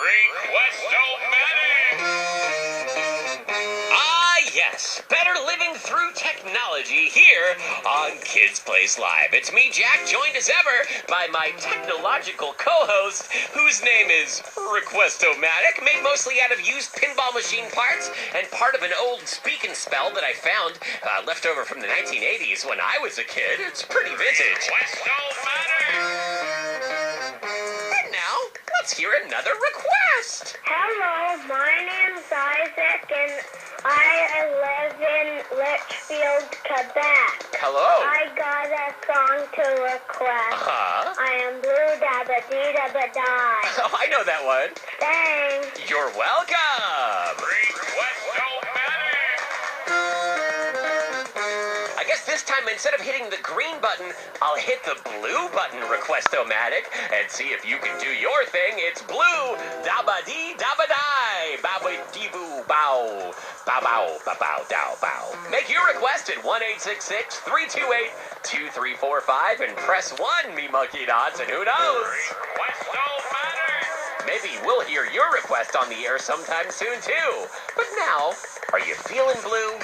Request-O-Matic! Ah, yes. Better living through technology here on Kids Place Live. It's me, Jack, joined as ever by my technological co-host, whose name is Request-O-Matic, made mostly out of used pinball machine parts and part of an old speak and spell that I found left over from the 1980s when I was a kid. It's pretty vintage. Request-O-Matic! Let's hear another request. Hello, my name's Isaac, and I live in Litchfield, Quebec. Hello. I got a song to request. I am blue, dabba dee dabba die. Oh, I know that one. Thanks. You're welcome. Request-O-Matic. I guess this time, instead of hitting the green button, I'll hit the blue button, Request-O-Matic, and see if you can do your thing. It's blue, dabba-dee, dabba-die, babba-dee-boo, bow, bow-bow, ba-bow, dow-bow. Make your request at 1-866-328-2345 and press 1, me monkey dots, and who knows? Request-O-Matic. Maybe we'll hear your request on the air sometime soon, too. But now, are you feeling blue?